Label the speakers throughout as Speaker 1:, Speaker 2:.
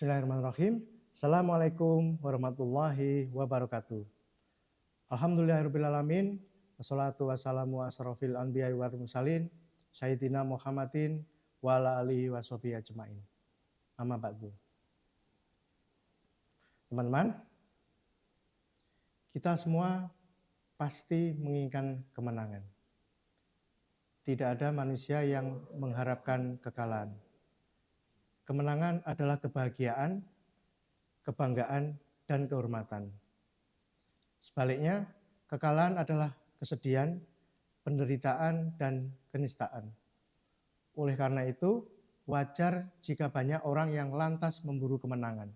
Speaker 1: Bismillahirrahmanirrahim. Assalamualaikum warahmatullahi wabarakatuh. Alhamdulillahirrahmanirrahim. Wassalatu wassalamu asrofil anbiya wal mursalin. Sayyidina Muhammadin wa ala alihi wa sahbihi ajma'in. Amma ba'du. Teman-teman, kita semua pasti menginginkan kemenangan. Tidak ada manusia yang mengharapkan kekalahan. Kemenangan adalah kebahagiaan, kebanggaan, dan kehormatan. Sebaliknya, kekalahan adalah kesedihan, penderitaan, dan kenistaan. Oleh karena itu, wajar jika banyak orang yang lantas memburu kemenangan.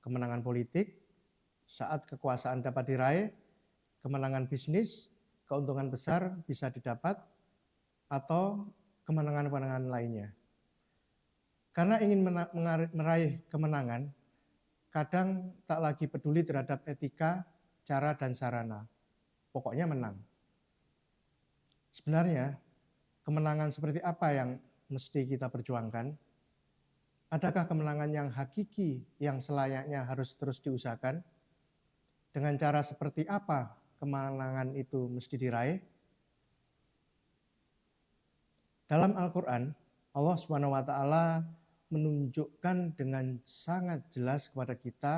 Speaker 1: Kemenangan politik, saat kekuasaan dapat diraih, kemenangan bisnis, keuntungan besar bisa didapat, atau kemenangan-kemenangan lainnya. Karena ingin meraih kemenangan, kadang tak lagi peduli terhadap etika, cara, dan sarana. Pokoknya menang. Sebenarnya, kemenangan seperti apa yang mesti kita perjuangkan? Adakah kemenangan yang hakiki yang selayaknya harus terus diusahakan? Dengan cara seperti apa kemenangan itu mesti diraih? Dalam Al-Quran, Allah SWT menunjukkan dengan sangat jelas kepada kita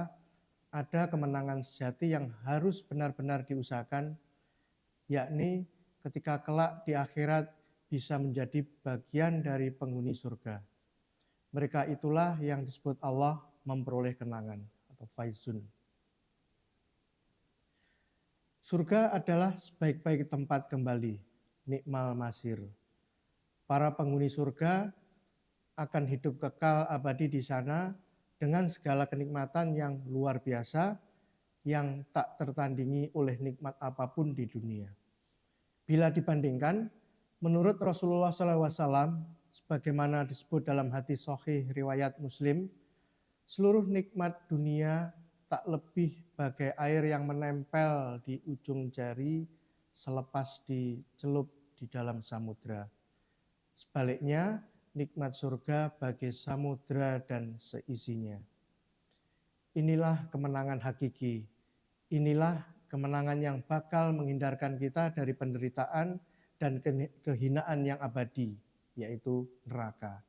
Speaker 1: ada kemenangan sejati yang harus benar-benar diusahakan, yakni ketika kelak di akhirat bisa menjadi bagian dari penghuni surga. Mereka itulah yang disebut Allah memperoleh kemenangan atau faizun. Surga adalah sebaik-baik tempat kembali, nikmal masir. Para penghuni surga akan hidup kekal abadi di sana dengan segala kenikmatan yang luar biasa yang tak tertandingi oleh nikmat apapun di dunia. Bila dibandingkan, menurut Rasulullah SAW, sebagaimana disebut dalam hadis sahih riwayat Muslim, seluruh nikmat dunia tak lebih bagai air yang menempel di ujung jari selepas dicelup di dalam samudra. Sebaliknya, nikmat surga bagai samudra dan seisinya. Inilah kemenangan hakiki. Inilah kemenangan yang bakal menghindarkan kita dari penderitaan dan kehinaan yang abadi, yaitu neraka.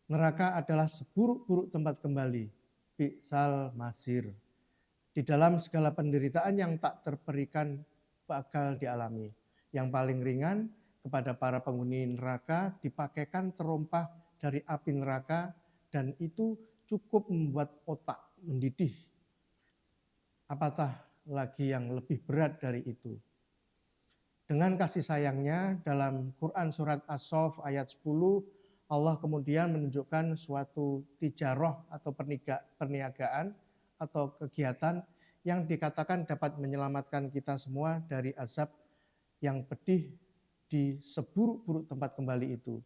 Speaker 1: Neraka adalah seburuk-buruk tempat kembali, bi'sal masir. Di dalam segala penderitaan yang tak terperikan bakal dialami. Yang paling ringan, kepada para penghuni neraka dipakaikan terompah dari api neraka dan itu cukup membuat otak mendidih. Apatah lagi yang lebih berat dari itu. Dengan kasih sayangnya dalam Quran surat As-Saff ayat 10 Allah kemudian menunjukkan suatu tijarah atau perniagaan atau kegiatan yang dikatakan dapat menyelamatkan kita semua dari azab yang pedih di seburuk-buruk tempat kembali itu.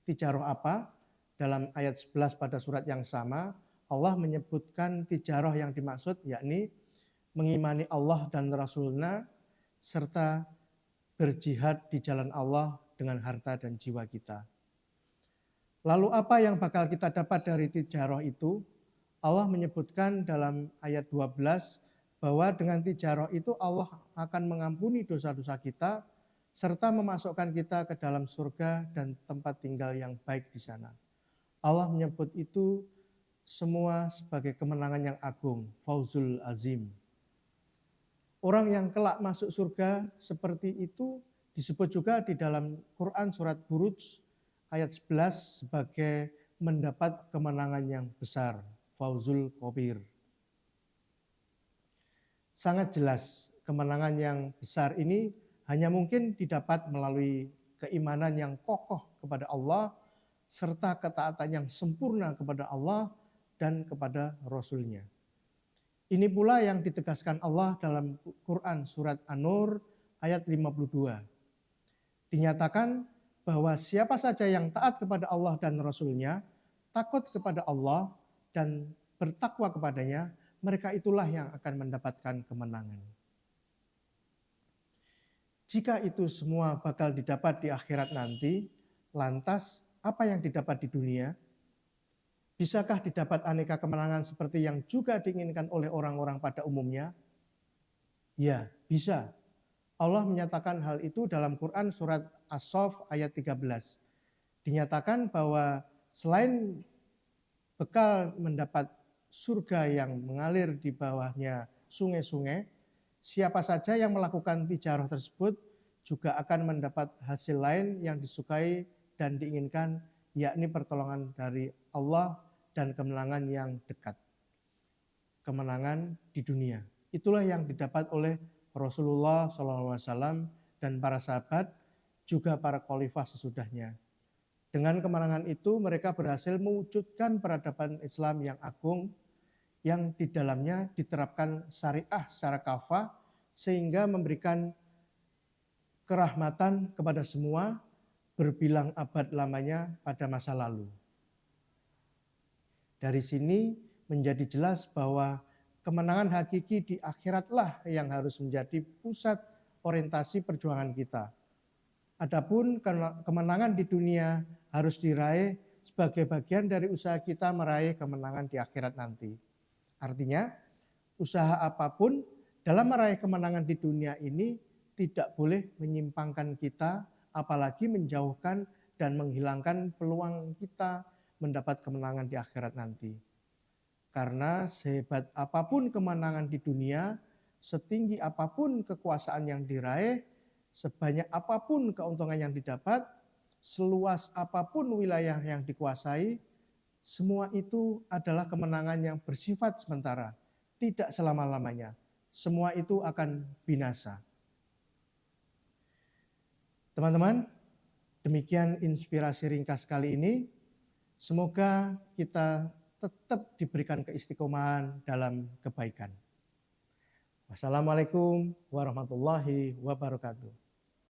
Speaker 1: Tijarah apa? Dalam ayat 11 pada surat yang sama, Allah menyebutkan tijarah yang dimaksud yakni mengimani Allah dan Rasul-Nya serta berjihad di jalan Allah dengan harta dan jiwa kita. Lalu apa yang bakal kita dapat dari tijarah itu? Allah menyebutkan dalam ayat 12 bahwa dengan tijarah itu Allah akan mengampuni dosa-dosa kita serta memasukkan kita ke dalam surga dan tempat tinggal yang baik di sana. Allah menyebut itu semua sebagai kemenangan yang agung, fauzul azim. Orang yang kelak masuk surga seperti itu disebut juga di dalam Quran surat Buruj ayat 11 sebagai mendapat kemenangan yang besar, fauzul kabir. Sangat jelas kemenangan yang besar ini hanya mungkin didapat melalui keimanan yang kokoh kepada Allah serta ketaatan yang sempurna kepada Allah dan kepada Rasul-Nya. Ini pula yang ditegaskan Allah dalam Quran surat An-Nur ayat 52. Dinyatakan bahwa siapa saja yang taat kepada Allah dan Rasul-Nya, takut kepada Allah dan bertakwa kepadanya, mereka itulah yang akan mendapatkan kemenangan. Jika itu semua bakal didapat di akhirat nanti, lantas apa yang didapat di dunia? Bisakah didapat aneka kemenangan seperti yang juga diinginkan oleh orang-orang pada umumnya? Ya, bisa. Allah menyatakan hal itu dalam Quran surat As-Saff ayat 13. Dinyatakan bahwa selain bekal mendapat surga yang mengalir di bawahnya sungai-sungai, siapa saja yang melakukan tijarah tersebut juga akan mendapat hasil lain yang disukai dan diinginkan, yakni pertolongan dari Allah dan kemenangan yang dekat. Kemenangan di dunia. Itulah yang didapat oleh Rasulullah SAW dan para sahabat, juga para khalifah sesudahnya. Dengan kemenangan itu mereka berhasil mewujudkan peradaban Islam yang agung, yang di dalamnya diterapkan syariah secara kafah, sehingga memberikan kerahmatan kepada semua berbilang abad lamanya pada masa lalu. Dari sini menjadi jelas bahwa kemenangan hakiki di akhiratlah yang harus menjadi pusat orientasi perjuangan kita. Adapun kemenangan di dunia harus diraih sebagai bagian dari usaha kita meraih kemenangan di akhirat nanti. Artinya, usaha apapun dalam meraih kemenangan di dunia ini tidak boleh menyimpangkan kita, apalagi menjauhkan dan menghilangkan peluang kita mendapat kemenangan di akhirat nanti. Karena sehebat apapun kemenangan di dunia, setinggi apapun kekuasaan yang diraih, sebanyak apapun keuntungan yang didapat, seluas apapun wilayah yang dikuasai, semua itu adalah kemenangan yang bersifat sementara, tidak selama-lamanya. Semua itu akan binasa. Teman-teman, demikian inspirasi ringkas kali ini. Semoga kita tetap diberikan keistiqomahan dalam kebaikan. Wassalamualaikum warahmatullahi wabarakatuh.